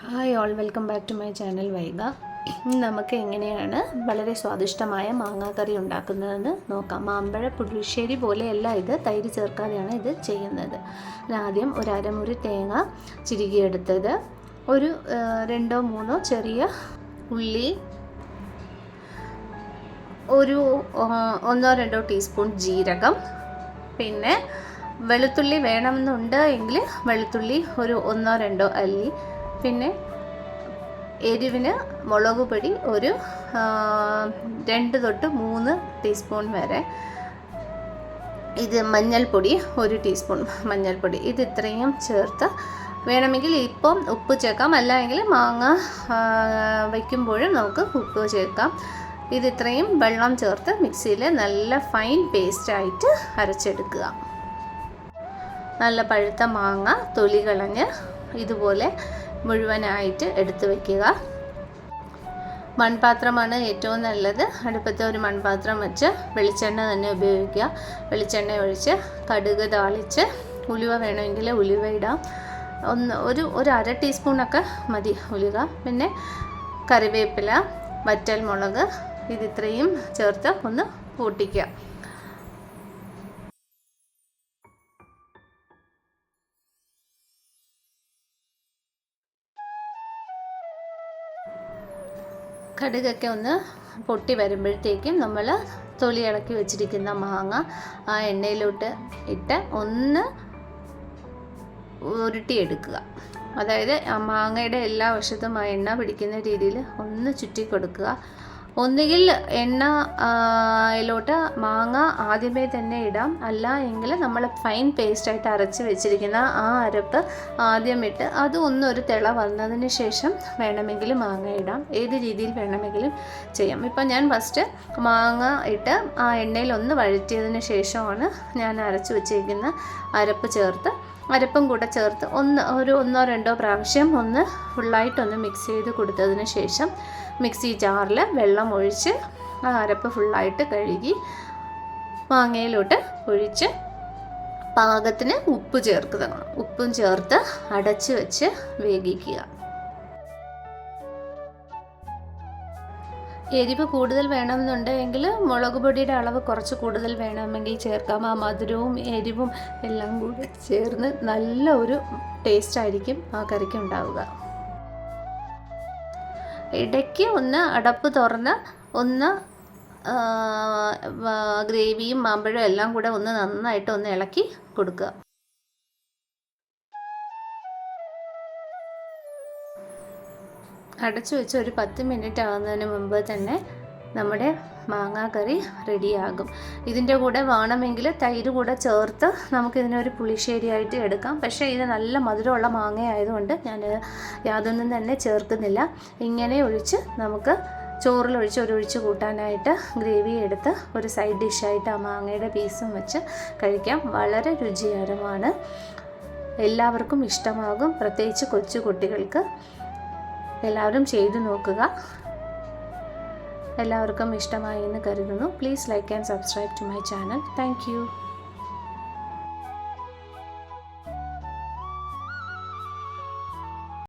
Hi all, welcome back to my channel Vaiga. നമുക്ക് എങ്ങനെയാണ് വളരെ സ്വാദിഷ്ടമായ മാങ്ങാക്കറി ഉണ്ടാക്കുന്നതെന്ന് നോക്കാം. മാമ്പഴ പുളിശ്ശേരി പോലെയല്ല ഇത്, തൈര് ചേർക്കാതെയാണ് ഇത് ചെയ്യുന്നത്. ആദ്യം ഒരു അരമുറി തേങ്ങ ചിരുകിയെടുത്തത്, ഒരു 2-3 ചെറിയ ഉള്ളി, ഒരു 1-2 ടീസ്പൂൺ ജീരകം, പിന്നെ വെളുത്തുള്ളി വേണമെന്നുണ്ട് എങ്കിൽ വെളുത്തുള്ളി ഒരു 1-2 അല്ലി, പിന്നെ എരിവിന് മുളക് പൊടി ഒരു 2-3 ടീസ്പൂൺ വരെ, ഇത് മഞ്ഞൾപ്പൊടി 1 ടീസ്പൂൺ മഞ്ഞൾപ്പൊടി. ഇത് ഇത്രയും ചേർത്ത് വേണമെങ്കിൽ ഇപ്പം ഉപ്പ് ചേർക്കാം, അല്ലെങ്കിൽ മാങ്ങ വയ്ക്കുമ്പോഴും നമുക്ക് ഉപ്പ് ചേർക്കാം. ഇത് ഇത്രയും വെള്ളം ചേർത്ത് മിക്സിയിൽ നല്ല ഫൈൻ പേസ്റ്റായിട്ട് അരച്ചെടുക്കുക. നല്ല പഴുത്ത മാങ്ങ തൊലി കളഞ്ഞ് ഇതുപോലെ മുഴുവനായിട്ട് എടുത്ത് വയ്ക്കുക. മൺപാത്രമാണ് ഏറ്റവും നല്ലത്. അടുപ്പത്ത് ഒരു മൺപാത്രം വെച്ച് വെളിച്ചെണ്ണ തന്നെ ഉപയോഗിക്കുക. വെളിച്ചെണ്ണ ഒഴിച്ച് കടുക് താളിച്ച്, ഉലുവ വേണമെങ്കിൽ ഉലുവ ഇടാം, ഒരു 1/2 ടീസ്പൂണൊക്കെ മതി ഉലുവ, പിന്നെ കറിവേപ്പില, വറ്റൽ മുളക്, ഇതിത്രയും ചേർത്ത് ഒന്ന് പൊട്ടിക്കുക. കടുകൊക്കെ ഒന്ന് പൊട്ടി വരുമ്പോഴത്തേക്കും നമ്മൾ തൊലി ഇളക്കി വെച്ചിരിക്കുന്ന മാങ്ങ ആ എണ്ണയിലോട്ട് ഇട്ട് ഒന്ന് ഉരുട്ടിയെടുക്കുക. അതായത് ആ മാങ്ങയുടെ എല്ലാ വശത്തും ആ എണ്ണ പിടിക്കുന്ന രീതിയിൽ ഒന്ന് ചുറ്റി കൊടുക്കുക. ഒന്നുകിൽ എണ്ണയിലോട്ട് മാങ്ങ ആദ്യമേ തന്നെ ഇടാം, അല്ല എങ്കിൽ നമ്മൾ ഫൈൻ പേസ്റ്റായിട്ട് അരച്ച് വെച്ചിരിക്കുന്ന ആ അരപ്പ് ആദ്യം ഇട്ട് അത് ഒരു തിള വന്നതിന് ശേഷം വേണമെങ്കിൽ മാങ്ങ ഇടാം. ഏത് രീതിയിൽ വേണമെങ്കിലും ചെയ്യാം. ഇപ്പം ഞാൻ ഫസ്റ്റ് മാങ്ങ ഇട്ട് ആ എണ്ണയിൽ ഒന്ന് വഴറ്റിയതിന് ശേഷമാണ് ഞാൻ അരച്ച് വെച്ചിരിക്കുന്ന അരപ്പ് ചേർത്ത്, അരപ്പും കൂടെ ചേർത്ത് ഒരു 1-2 പ്രാവശ്യം ഫുള്ളായിട്ടൊന്ന് മിക്സ് ചെയ്ത് കൊടുത്തതിന് ശേഷം മിക്സി ജാറിൽ വെള്ളം ഒഴിച്ച് ആ അരപ്പ് ഫുള്ളായിട്ട് കഴുകി മാങ്ങയിലോട്ട് ഒഴിച്ച് പാകത്തിന് ഉപ്പ് ചേർക്കുക. ഉപ്പും ചേർത്ത് അടച്ച് വെച്ച് വേവിക്കുക. എരിവ് കൂടുതൽ വേണമെന്നുണ്ടെങ്കിൽ മുളക് പൊടിയുടെ അളവ് കുറച്ച് കൂടുതൽ വേണമെങ്കിൽ ചേർക്കാം. ആ മധുരവും എരിവും എല്ലാം കൂടി ചേർന്ന് നല്ല ഒരു ടേസ്റ്റ് ആയിരിക്കും ആ കറിക്ക് ഉണ്ടാവുക. ഇടയ്ക്ക് അടപ്പ് തുറന്ന് ഗ്രേവിയും മാമ്പഴവും എല്ലാം കൂടെ നന്നായിട്ട് ഇളക്കി കൊടുക്കുക. അടച്ചു വെച്ച് ഒരു 10 മിനിറ്റ് ആകുന്നതിന് മുമ്പ് തന്നെ നമ്മുടെ മാങ്ങാക്കറി റെഡിയാകും. ഇതിൻ്റെ കൂടെ വേണമെങ്കിൽ തൈര് കൂടെ ചേർത്ത് നമുക്കിതിനൊരു പുളിശ്ശേരിയായിട്ട് എടുക്കാം. പക്ഷേ ഇത് നല്ല മധുരമുള്ള മാങ്ങ ആയതുകൊണ്ട് ഞാൻ യാതൊന്നും തന്നെ ചേർക്കുന്നില്ല. ഇങ്ങനെ ഒഴിച്ച് നമുക്ക് ചോറിലൊഴിച്ച് ഒഴിച്ച് കൂട്ടാനായിട്ട് ഗ്രേവി എടുത്ത് ഒരു സൈഡ് ഡിഷായിട്ട് ആ മാങ്ങയുടെ പീസും വെച്ച് കഴിക്കാം. വളരെ രുചികരമാണ്, എല്ലാവർക്കും ഇഷ്ടമാകും, പ്രത്യേകിച്ച് കൊച്ചു കുട്ടികൾക്ക്. എല്ലാവരും ചെയ്തു നോക്കുക. എല്ലാവർക്കും ഇഷ്ടമായി എന്ന് കരുതുന്നു. Please like and subscribe to my channel. Thank U.